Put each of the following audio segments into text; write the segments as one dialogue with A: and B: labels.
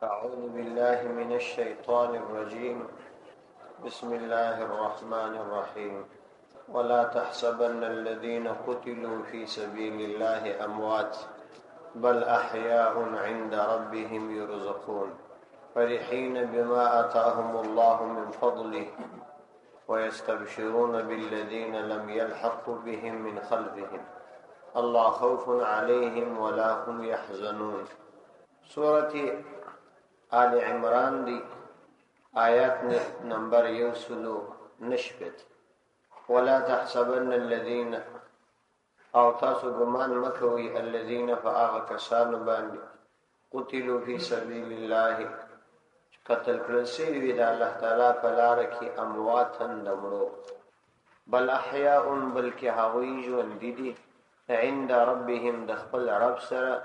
A: أعوذ بالله من الشيطان الرجيم. بسم الله الرحمن الرحيم. ولا تحسبن الذين قتلوا في سبيل الله أموات بل أحياء عند ربهم يرزقون فرحين بما آتاهم الله من فضله ويستبشرون بالذين لم يلحقوا بهم من خلفهم الله خوف عليهم ولا هم يحزنون. سورة آل عمران دی آیات نمبر 190. ولا تحسبن الذين او تاسو ګمان مکوي الذين فآغ کسانو باندې قتلوا في سبيل الله قتل کړل شوي د الله تعالی په لار کې امواتن دمړو بل احیاء بلکې هغوی ژوند دي عند ربهم د خپل رب سره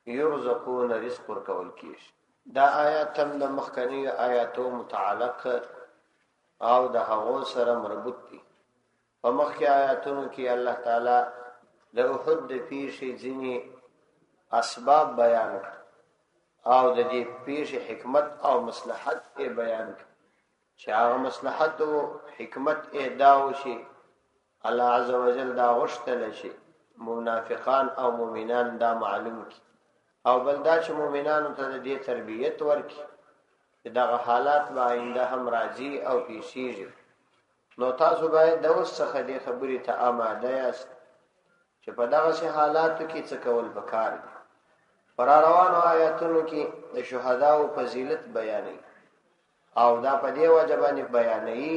A: يرزقون رزق ورکول کیږي. دا آیات هم د مخکنی آیاتو متعلق او د هغو سره مربوط دي. په مخکې آیاتونو کې الله تعالی د احد د پیښې ځینې اسباب بیان کړ او د دې پیښې حکمت او مصلحت یې بیان کړ چې هغه مصلحت او حکمت یې دا وشي الله عزوجل دا غوښتل شي منافقان او مؤمنان دا معلوم کړي او بل دا چې مؤمنانو ته د دې تربیت ورکړي چې دغه حالات به آینده هم راځي او پیښیږي. نو تاسو باید د اوس څخه دې خبرې ته آماده یاست چې په دغسې حالاتو کې څه کول پکار دي. پر روانو آیاتونو کې د شهداو فضیلت بیانوي او دا په دې وجه باندې بیانوي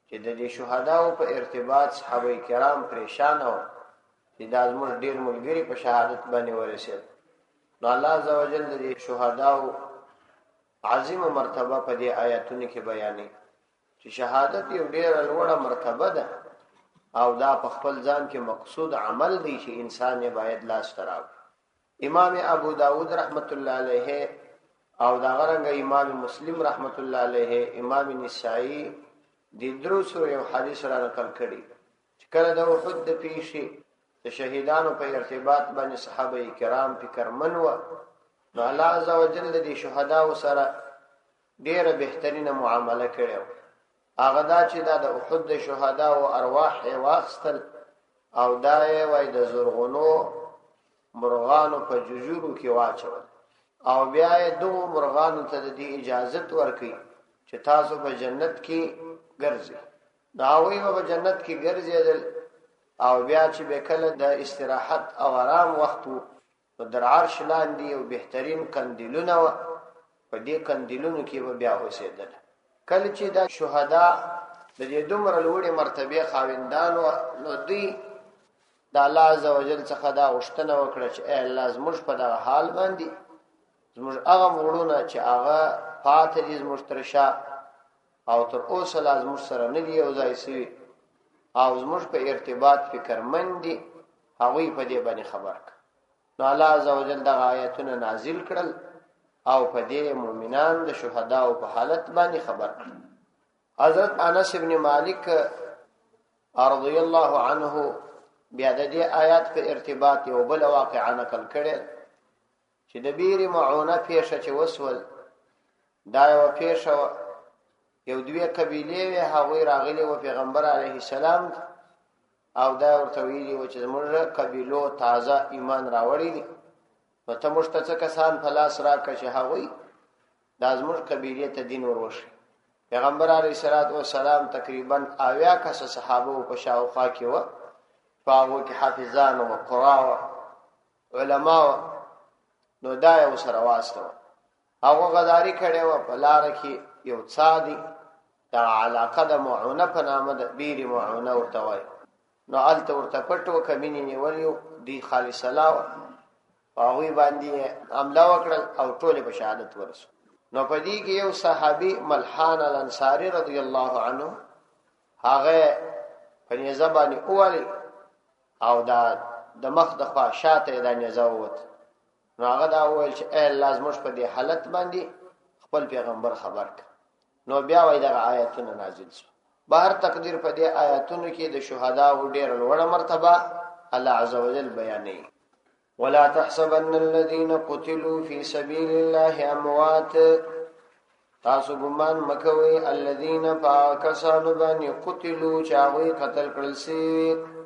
A: چې د دې شهداو په ارتباط صحابه کرام پریشان وو چې دا زموږ ډېر ملګري په شهادت باندې ورسېد. نو الله عزوجل د شهداو عظیمه مرتبه په دې آیاتونو کې بیانوي چې شهادت یو ډېره لوړه مرتبه ده او دا په خپل ځان کې مقصود عمل دی چې انسان یې باید لاس ته راوړي. امام ابو داود رحمت الله علیه او دا غرنګ امام مسلم رحمت الله علیه امام نسائی د دروسو یو حدیث را نقل کړي چې کله د احد د پیښې د شهیدانو په ارتباط باندې صحابه کرام فکرمن و نو الله عزوجل د شهداو سره ډیره بهترینه معامله کړې هغه دا چې دا د احد د شهداو ارواح یې واخستل او دا یې وای د زرغونو مرغانو په ججورو کې واچول او بیا یې دغو مرغانو ته د دې اجازت ورکړي چې تاسو په جنت کې ګرځئ. دا هغوی به په جنت کې ګرځېدل او بیا چې به کله د استراحت او آرام وخت و نو در عرش لاندې یو بهترین قندیلونه وه په دې قندیلونو کې به بیا اوسېدل. کله چې دا شهدا د دې دومره لوړې مرتبې خاوندان وه نو دوی د الله عزوجل څخه دا غوښتنه وکړه چې ای الله زموږ په دغه حال باندې زموږ هغه وروڼه چې هغه پاتې دي زموږ تر شا او تر اوسه لا زموږ سره نه دي یو ځای سوي او زموږ په ارتباط فکرمند دي هغوی په دې باندې خبر کړه. نو الله عزوجل دغه آیتونه نازل کړل او په دې مؤمنان د شهداو په حالت باندې خبر کړل. حضرت انس ابن مالک رضی الله عنه بیا د دې آیات په ارتباط یو بل واقعه نقل کړي چې د بیر معونه پیښه چې وسول دا یو پیښه یو دوی قبیلې وی هغوی راغلي و پیغمبر علیه السلام او دا ورته ویلي و چې زموږ قبیلو تازه ایمان راوړی دي نو ته موږ ته څه کسان په لاس راکړه چې هغوی دا زموږ قبیلې ته دین وروښي. پیغمبر علیه السلام تقریبا 80 کسه صحابه په شاوخوا کې وه په هغو کې حافظان و قرا و علما و نو دا یې ورسره واستوه. هغو غداري کړې وه په لاره کې یو څا دی دا علاقه د معونه په نامه د بیر معونه ورته وایي. نو هلته ورته پټ و کمینې نیولي و دوی خالص الله وه په هغوی باندې حمله وکړل او ټولې په شهادت ورسو. نو په دې کې یو صحابي ملحان الانصاري رضی الله عنه هغه په نیزه باندې ووهلې او دا د مخ د خوا شاته یې دا نیزه ووته. نو هغه دا وویل چې ای الله زموږ په دې حالت باندې خپل پیغمبر خبر کړ. نو بیا وای دغه آیاتونه نازل شو. بهر تقدیر په دې آیاتونو کې د شهدا و ډېر لوړه مرتبه الله عزوجل بیانوي ولا تحسبن الذين قتلوا في سبيل الله اموات تاسو ګمان مکوي الذين فاكسانوا بني قتلوا چاوي قتل کړل سي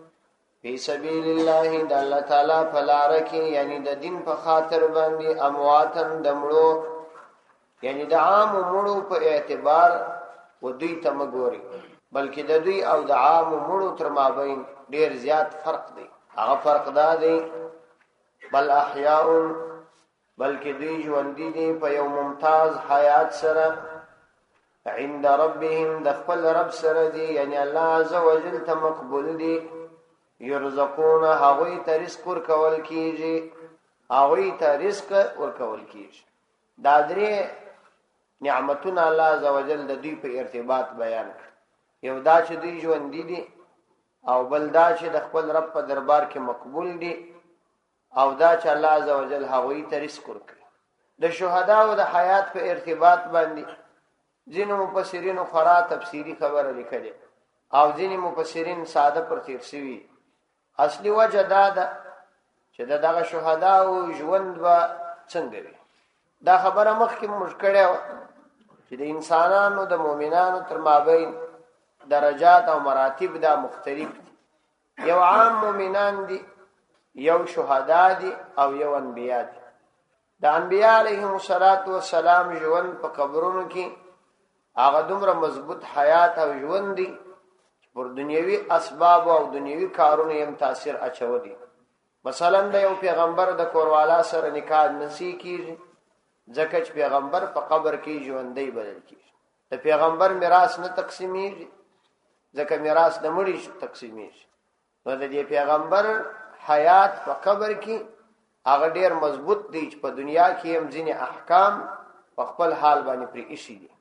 A: په سبيل الله د الله تعالی په لار کې یعنی د دین په خاطر باندې امواتن دمړو یعنی د عام مړو په اعتبار و دوی ته مګوري بلکې د دوی او د عام مړو تر مابین ډیر زیات فرق دی هغه فرق دا دی بل احیاء بلکې دوی ژوند دي په یو ممتاز حیات سره عند ربهم د خپل رب سره دي یعنی الله عز وجل ته مقبول دي يرزقون هغوی ته رزق ورکول کیږي هغوی ته رزق ورکول کیږي دا درې نعمتونه الله عز وجل د دوی په ارتباط بیان کړ یو دا چې دوی ژوند دي او بل دا چې د خپل رب په دربار کې مقبول دي او دا چې الله عز وجل هغوی ته رزق ورکړي د شهدا او د حیات په ارتباط باندې ځینو مفسرین خورا تفسیری خبره لیکلي او ځینې مفسرین ساده پر تیر شوي اصلي وجه دا ده چې دغه شهدا او ژوند به څنګه وي دا خبره مخکې موږ کړې و چې د انسانانو د مؤمنانو تر مابین درجات او مراتب دا مختلف دي یو عام مؤمنان دي یو شهدا دي او یو انبیاء دي د انبیاء علیهم السلام ژوند په قبرونو کې هغه دومره مضبوط حیات او ژوند دي پر دنیوي اسباب او دنیوي کارونو هم تاثیر اچو دي مثلا د یو پیغمبر د کوروالا سره نکاح نسی کیږي ځکه چې پیغمبر په قبر کې ژوندۍ بدل کیږي د پیغمبر میراث نه تقسیمیږي ځکه میراث د مړي تقسیمیږي نو د دې پیغمبر حیات په قبر کې هغه ډیر مضبوط دی چې په دنیا کې هم ځینې احکام په خپل حال باندې پرې ایښي دي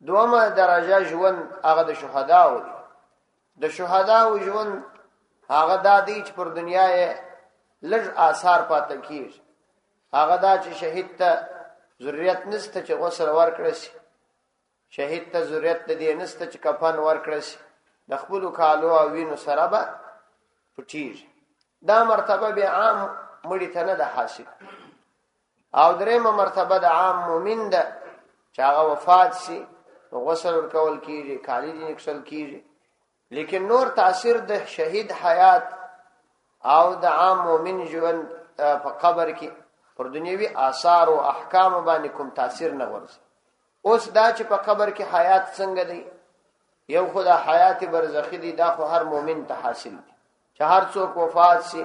A: دومره درجه ژوند هغه د شهداو دی د شهداو ژوند هغه دا دی چې پر دنیا یې لږ آثار پاتې کیږي هغه دا چې شهید ته ضرورت نشته چې غسل ورکړي شي شهید ته ضرورت دې نشته چې کفن ورکړي شي د خپل کالو او وینو سره به پټیږي دا مرتبه به عام مړی ته نه ده حاصل او درېمه مرتبه د عام مؤمن ده چې هغه وفات شي غسل ورکول کیږي کالی دې نکسل کیږي لیکن نور تاثیر د شهید حیات او د عام مؤمن ژوند په قبر کې پر دنیوي آثار او احکام باندې کوم تاثیر نه ورځي اوس دا چې په قبر کې حیات څنګه دی یو خدا حیات برزخی دی دا خو هر مؤمن ته حاصل دی چې هر څوک وفات شي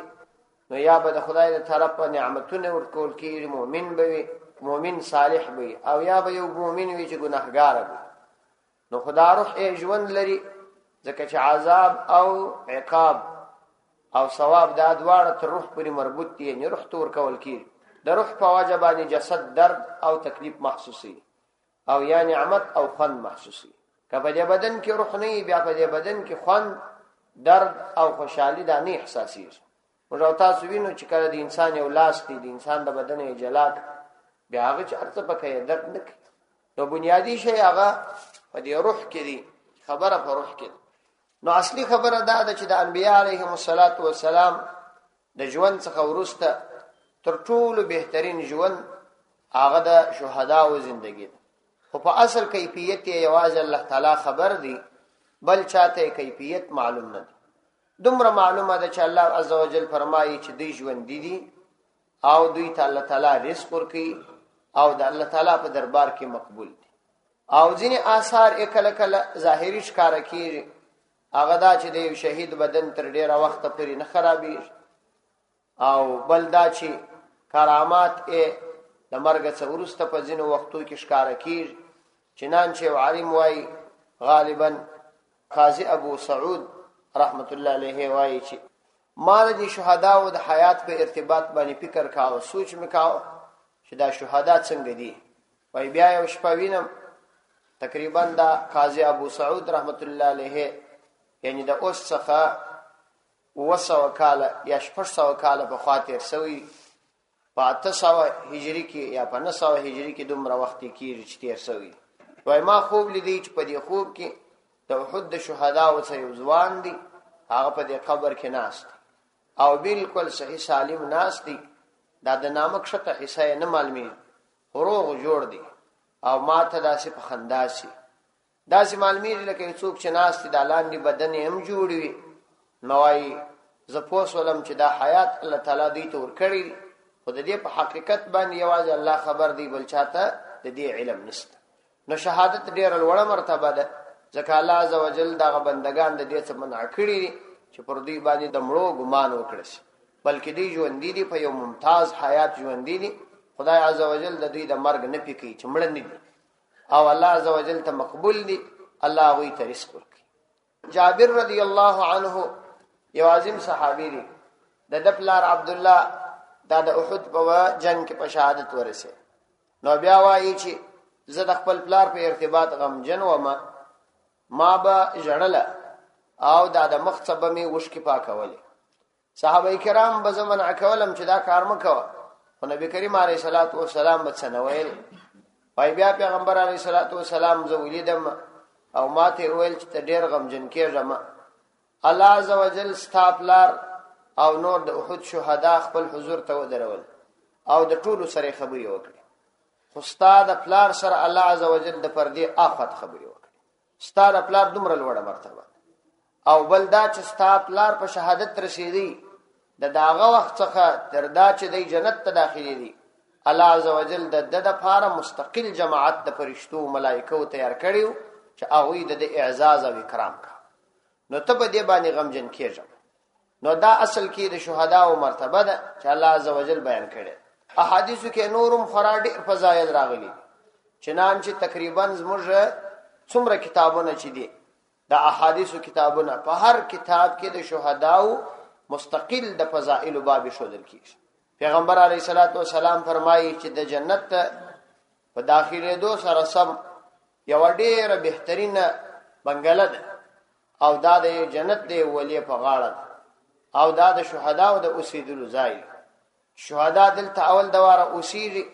A: نو یا به د خدای له طرفه نعمتونه ورکول کیږي مؤمن به وي مؤمن صالح وي او یا به یو مؤمن وي چې ګناهګار وي نو خدا روح یې ژوند لري ځکه چې عذاب او عقاب او ثواب دا دواړه تر روح پورې مربوط دي یعنی روح ته ورکول کیږي د روح په وجه باندې جسد درد او تکلیف محسوسي او یا نعمت او خوند محسوسي که په دې بدن کې روح نه بیا په دې بدن کې خوند درد او خوشحالي دا نه احساسيږي موږ تاسو وینو چې کله د انسان یو لاس دی د انسان د بدن یې جلاک بیا هغه چرته پکې درد نه کوي نو بنیادی شی هغه په دې روح کې دی خبره په روح کې نو اصلي خبره دا ده چې د انبیاء علیهم السلام د ژوند څخه ورسته تر ټولو بهترین ژوند هغه د شهدا او ژوندۍ ده خو په اصل کیفیت یې یوازې الله تعالی خبر دی بل چاته کیفیت معلوم نه دی دومره معلومه ده چې الله عزوجل فرمایي چې دوی ژوند دي او دوی ته الله تعالی رزق ورکړي او د الله تعالی په دربار کې مقبول دي او ځینې آثار کله کله ظاهري ښکارا کیږي هغه دا چې د یو شهید بدن تر ډیره وخت پورې نه خرابېږي او بل دا چې کرامات د مرګ څخه وروسته په ځینو وختو کې ښکارا کیږي چنانچه عالم وايي غالبا قاضي ابو سعود رحمت الله علیه وايي چې ما د شهدا او د حیات په ارتباط باندې فکر کاوه سوچ وکاو چې دا شهدا څنګه دي وای بیا یو شپه وینم تقریبا دا قاضي ابو سعود رحمت الله علیه یعنی د اوس څخه وسو کاله یا 600 کاله په خاطر سوی په 800 هجری کې یا په 900 هجری کې دومره وخت کې چې تیر سوی وای ما خوب لیدی چې په دې خوب کې د احد د شهدا او یو ځوان دي هغه په دې قبر کې ناست او بالکل صحیح سالم ناست دي دا د نامک شته حصہ نه معلومي روغ جوړ دي او ماته داسې په خندا شي داسې معلومي لکه څوک چې ناس دي د لاندې بدن هم جوړوي نوای زه پوسولم چې دا حیات الله تعالی دوی ته ورکړي خو د دې په حقیقت باندې یوازې الله خبر دی بل چاته د دې علم نشته نو شهادت ډېر لوړه مرتبه ده ځکه الله عزوجل دغه بندگان د دې څخه منع کړي چې پر دوی باندې د مړو ګمان وکړي شي بلکې دوی ژوند دي په یو ممتاز حیات ژوند دي خدای عزوجل د دوی د مرګ نه پکې چې مړ نه دي او الله عزوجل ته مقبول دي الله وی ته رزق ورکړي جابر رضی الله عنه یو عظیم صحابي دی د پلار عبد الله د احد په جنگ کې په شهادت ورسه نو بیا وایي چې زه د خپل پلار په ارتباط غمجن وم ما به ژړل او د مخ څخه به مې وشکې پاکولې صحابه کرام به زمنع کولم چې دا کار مکوه خو نبی کریم علیه الصلاۃ والسلام به څه نه ویل وای بیا پیغمبر علیه الصلاۃ والسلام زه ولیدم او ما ته ویل چې ته ډېر غمجن کېږم الله عزوجل ستا پلار او نور د احد شهدا خپل حضور ته ودرول او د ټولو سره خبرې وکړي خو ستا د پلار سره الله عزوجل د پردې آفت خبرې وکړي ستا د پلار دومره لوړه مرتبه او بل دا چې ستا پلار په شهادت رسیدي د داغه وخت څخه تر دا چې دی جنت ته داخلي دي الله عزوجل د لپاره مستقل جماعت د فرشتو ملائکو تیار کړیو چې هغه د اعزاز او اکرام کا نو ته به دې باندې غمجن کېږم نو دا اصل کې د شهدا او مرتبه ده چې الله عزوجل بیان کړي احادیثو کې نورم خورا ډېر فضایل راغلي چنانچه تقریبا زموږ څومره کتابونه چې دي د احادیثو کتابونه په هر کتاب کې د شهداو مستقل د فضائل باب شودل کیږي پیغمبر علیه الصلاۃ والسلام فرمایي چې د جنت په داخله دو سره سم یو ډېر بهترینه بنگله ده او دا د جنت دی ولی په غاړه او دا د شهداو د اوسېدلو ځای شهدا دلته اول دواره اوسېږي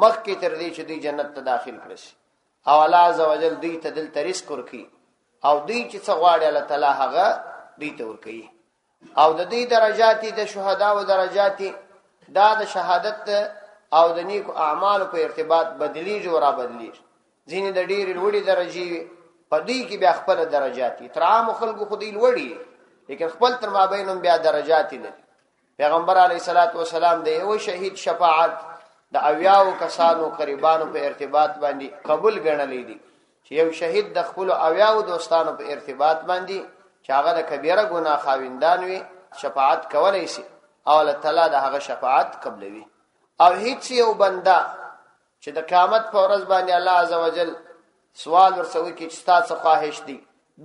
A: مخکې تر دې چې دوی جنت ته داخل کړي او الله عزوجل دوی ته دلته رزق ورکړي او دوی چې څه غواړي الله تعالی هغه دوی ته ورکړي او د دې درجات د شهداو درجات دا د شهادت او د نیکو اعمالو په ارتباط بدلیږي او را بدلیږي ځینې د ډېرې لوړې درجې په دې کې بیا خپل درجات تر عام خلکو خو دې لوړې لیکن خپل تر مابینهم بیا درجات لري پیغمبر علیه الصلاۃ والسلام د یو شهید شفاعت د اویاو کسانو قریبانو په ارتباط باندې قبول ګڼلې دي چې یو شهید د خپل اویاو دوستانو په ارتباط باندې چې هغه د کبیره ګناه خاوندان وي شفاعت کولای شي او الله تعالی د هغه شفاعت قبلوي او هیڅ یو بنده چې د قیامت په ورځ باندې الله عزوجل سوال ورسوي کې چې تاسو خواهش دي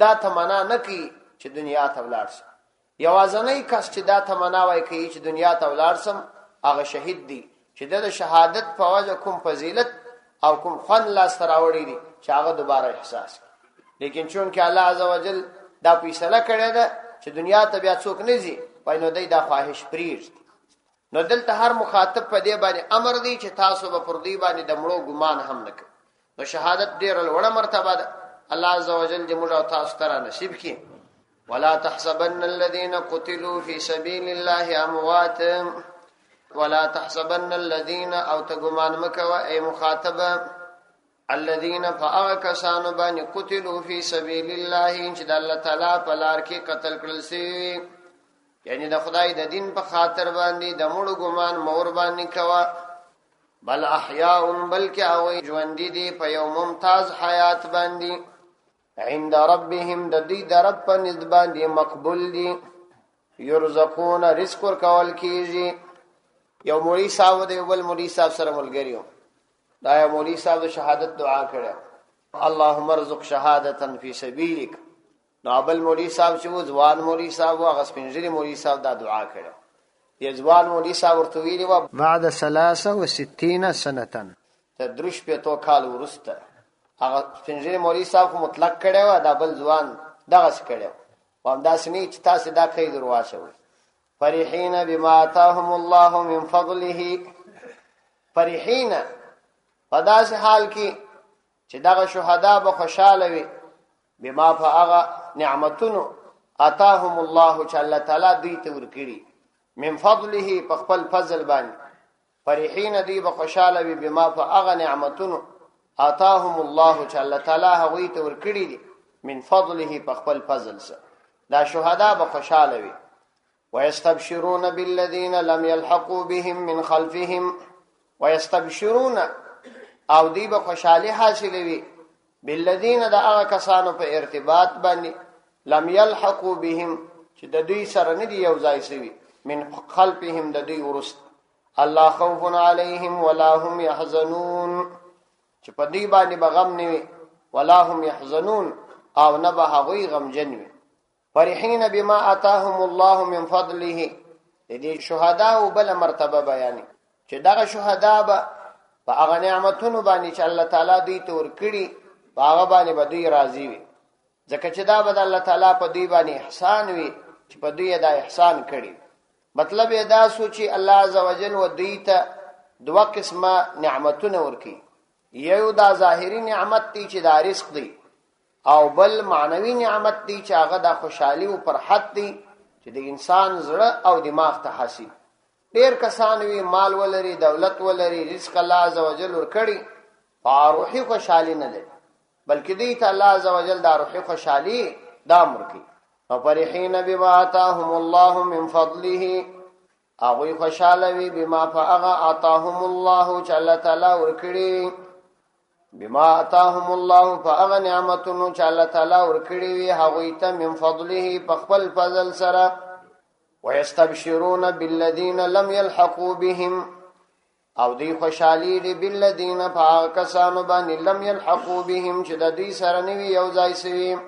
A: دا تمنا نه کوي چې دنیا ته ولاړ شي یوازنی کس چې دا تمنا وای کوي چې دنیا ته ولاړ سم هغه شهید دی چې د شهادت په وجه کوم فضیلت او کوم فن لا ستراوړي دي چې هغه دوباره احساس لیکن چون کې الله عزوجل دا فیصله کړی ده چې دنیا ته بیا څوک نه ځي وای نو دا خواهش پریږدي نو دلته هر مخاطب په دې باندې امر دی چې تاسو به پر دې باندې د مړو ګمان هم نه کوئ نو شهادت ډېر لوړه مرتبه ده الله عزوجل دې موږ او تاسو ته نصیب کړي ولا تحسبن الذين قتلوا في سبيل الله اموات ولا تحسبن الذين او تغمان مکوا اي مخاطب الذين فاكسانوا بان قتلوا في سبيل الله چې د الله تعالی په لار کې قتل کړل شي یعنی د خدای د دین په خاطر باندې د مړو ګمان مور باندې کوا بل احیاء بلکې او ژوند دي په یو ممتاز حیات باندې عند ربهم د دې درب په نسبت باندې مقبول دي يرزقون رزق ورکول کیږي یو مولوی صاحب دی بل مولوی صاحب سره ملګریو دا یو مولوی صاحب د شهادت دعا کړه اللهم ارزق شهادتا فی سبیلک نو بل مولوی صاحب چې ځوان مولوی صاحب هغه سپینځري مولوی صاحب دا دعا کړه د ځوان مولوی صاحب ورته ویلی و بعد 63 سنه تدرش په تو کال ورسته هغه سپینځري مولوی صاحب مطلق کړه و دا بل ځوان دغه څه کړه و هم دا سني چې تاسو دا کوي درواښوي فرحين بما آتاهم الله من فضله فرحين پداس حال کې چې دغه شهدا به خوشاله وي بما فاغ نعمتونو آتاهم الله چې الله تعالی دوی ته ورکړي من فضله په خپل فضل باندې فرحین دی بخوشاله وي بما فاغ نعمتونو آتاهم الله چې الله تعالی هغوی ته ورکړي دي من فضله په خپل فضل سره. دا شهدا بخوشاله وي. ويستبشرون بالذين لم يلحقوا بهم من خلفهم ويستبشرون او دی بخوشالي حاصلوي بالذين دا هغه کسانو په ارتباط باندې لم يلحقوا بهم چې د دوی سره نه دی یو ځای شوی من خلفهم د دوی ورست الله خوف عليهم ولا هم يحزنون چې په دې باندې بغم نه وي ولا هم يحزنون او نه به هغوی غمجن وي. فرحين بما آتاهم الله من فضله دې شهدا او بل مرتبه بیان چې دغه شهدا به په هغه نعمتونو باندې چې الله تعالی دوی ته ورکړي په هغه باندې به دوی راضي وي ځکه چې دا به الله تعالی په دوی باندې احسان وي چې په دوی دا احسان کړي. مطلب یې دا سوچي الله عزوجل و دوی ته دوه قسمه نعمتونه ورکړي. یو دا ظاهري نعمت دی چې دا رزق دی او بل معنوي نعمت دی چې هغه د خوشحالي او فرحت دی چې د انسان زړه او دماغ ته حاصل. ډیر کسان وی مال ولري دولت ولري رزق الله عزوجل ورکړي فاروحي خوشحالي نه لري بلکې دی ته الله عزوجل دا روحي خوشحالي دا مرکي. ففرحين بما آتاهم الله من فضله او خوشاله وي بما فاغا آتاهم الله چې الله تعالی ورکړي بما آتاهم الله فاغا نعمتونو چې الله تعالی ورکړي وي هغه ته من فضله په خپل فضل سره. ويستبشرون بالذين لم يلحقوا بهم او دی خوشالي دي بالذين فاكسانو باندې لم يلحقوا بهم چې د دې سره نوي یو ځای سوي.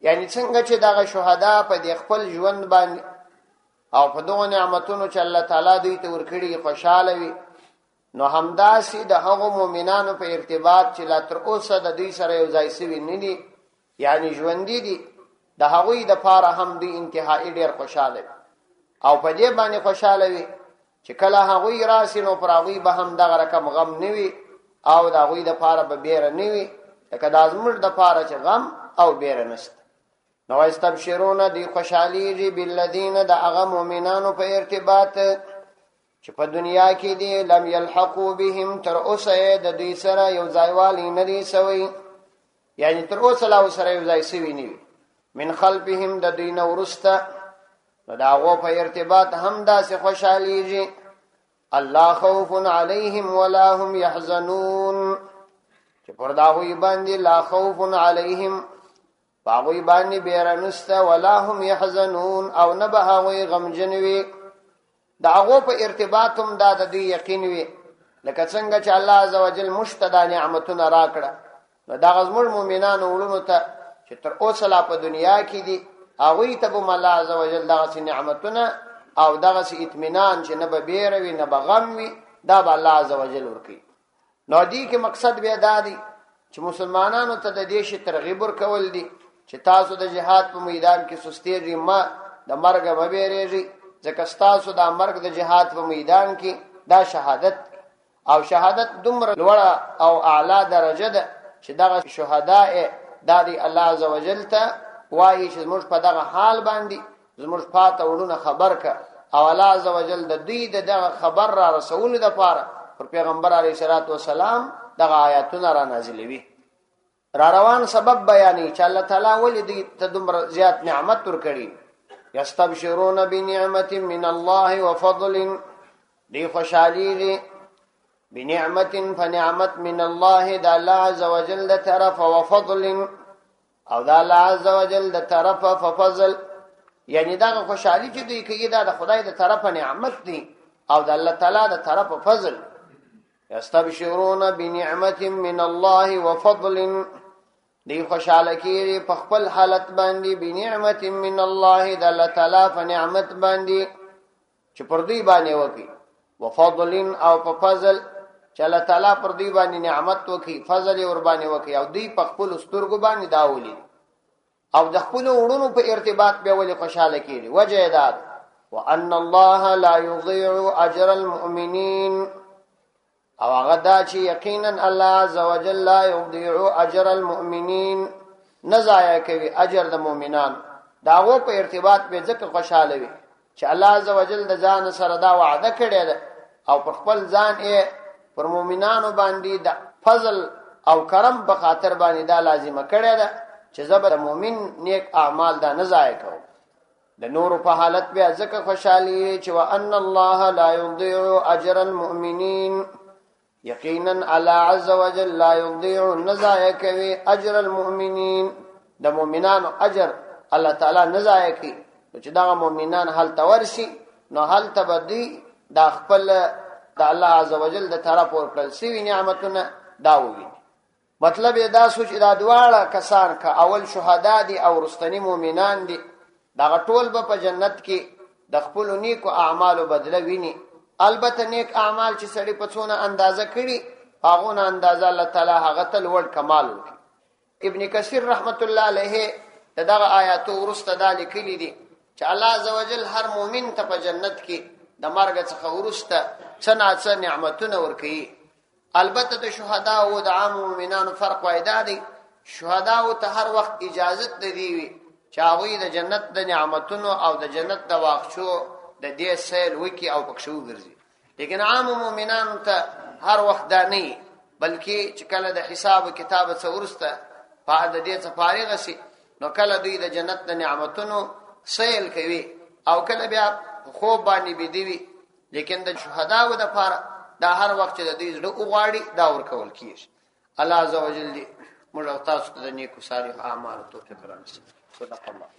A: یعنی څنګه چې دغه شهدا په د خپل ژوند باندې او په دغه نعمتونو چې الله تعالی دوی ته ورکړي خوشاله وي نو همداسې د هغو مؤمنانو په ارتباط چې لا تر اوسه د دوی سره یو ځای سوي نه دي یعنی ژوندي دي د هغوی د پاره هم دوی انتهایی ډېر خوشاله او په دې باندې خوشاله وي چې کله هغوی راسي نو پر هغوی به هم دغه رقم غم نه وي او د هغوی د پاره به بیره نه وي لکه دا زموږ د پاره چې غم او بیره نشته. نو استبشرون دی خوشحالیږي بالذین د هغه مؤمنانو په ارتباط چې په دنیا کې دي لم يلحقوا بهم تر اوسه د دوی سره یو ځایوالی نه دي سوی یعنی تر اوسه لا سره یو ځای سوی نه وي من خلفهم د دوی نه ورسته نو دا هغو په ارتباط هم داسې خوشحالیږي. الله خوف علیهم ولا هم يحزنون چې پر دا هغوی باندې لا خوف علیهم په هغوی باندې بیره نشته ولا هم يحزنون او نه به هغوی غمجن وي. د هغو په ارتباط هم دا د دوی یقین وي لکه څنګه چې الله عزوجل مشتدا نعمتونه راکړه نو دغه زموږ مؤمنانو وړونو ته چې تر اوسه لا په دنیا کې دي هغوی ته به الله عزوجل دغسې نعمتونه او دغسې اطمینان چې نه به بیره وي نه به غم وي دا به الله عزوجل ورکوي. نو دې کې مقصد بیا دا دی چې مسلمانانو ته د دې شي ترغیب ورکول دي چې تاسو د جهاد په میدان کې سستېږئ ما د مرګ مه بیریږئ ځکه ستاسو دا مرګ د جهاد په میدان کې دا شهادت او شهادت دومره لوړه او اعلی درجه ده چې دغه شهدا دا دی الله عزوجل ته وایي چې زموږ په دغه حال باندې زموږ پاته وړونه خبر که او الله عزوجل د دوی د دغه خبر را رسولو دپاره پر پیغمبر علیه الصلاة والسلام دغه آیاتونه را نازلوي. را روان سبب بیانې چې الله تعالی ولې دوی ته دومره زیات نعمت ورکړي. یستبشرون بنعمت من الله وفضل دی خوشحالیږي بنعمت فنعمت من الله د الله عزوجل د طرف وفضل او د الله عزوجل د طرف ففضل یعنی دا خوشحالي چې دوی کوي دا د خدای د طرف نعمت دی او د الله تعالی د طرف فضل. یستبشرون بنعمت من الله وفضل دی خوشاله کیږي په خپل حالت باندې بنعمت من الله د الله تعالی په نعمت باندې چې پر دوی باندې وکي وفضل او په فضل چې الله تعالی پر دوی باندې نعمت وکي فضل ور باندې وکي او دوی په خپل سترګو باندې داولي او د خپل وړونو په ارتباط به ولې خوشاله کیږي. وجه دا وان الله لا يضيع اجر المؤمنين او هغه دا چې یقینا الله عزوجل لا يضيع اجر المؤمنين نه ضایع کوي اجر د مؤمنان دا هغو په ارتباط به ځکه خوشاله وي چې الله عزوجل د ځان سره دا وعده کړی ده او پر خپل ځان یې پر مؤمنانو باندې د فضل او کرم په خاطر باندې دا لازمه کړی ده چې زبر مؤمن نیک اعمال دا نه ضایع کوي. د نور په حالت بیا ځکه خوشالي چې وان الله لا يضيع اجر المؤمنين، یقینا الله عز وجل لا يضيع نزايا کوي اجر المؤمنين، د مؤمنانو اجر الله تعالی نزايا کوي. چې دا مؤمنان هل تورشي نو هل تبدي دا خپل د الله عز وجل د طرف ورکړل سوي نعمتونه دا وویني. مطلب دا سوچ دا دواړه کسان که اول شهدا دي او رستنی مؤمنان دي دا ټول به په جنت کې د خپل نیکو اعمالو بدله ویني. البته نیک اعمال چې سړی په څونه اندازه کړي هغه اندازه الله تعالی هغه ته لوړ کمال ورکړي. ابن کثیر رحمت الله علیه دغه آیاتو ورسته دا لیکلي دي چې الله عزوجل هر مؤمن ته په جنت کې د مرګ څخه ورسته څه نعمتونه ورکړي. البته د شهدا او د عام مؤمنانو فرق پیدا دی. شهدا او ته هر وخت اجازه دی چې هغه د جنت د نعمتونو او د جنت د واخشو د دې سیل وکي او پکښو ګرځي، لیکن عام مؤمنانو ته هر وخت دا نه، بلکې چې کله د حساب او کتاب څخه ورسته په د دې څخه فارغ شي نو کله دوی د جنت د نعمتونو سیل کوي او کله بیا خوب باندې بيدوي. لیکن د شهداو د پاره دا هر وخت چې د دې زړه وغواړي دا ورکول کیږي. الله عز وجل دې موږ تاسو ته د نیکو صالح اعمال توفیق راکړي. صدق الله.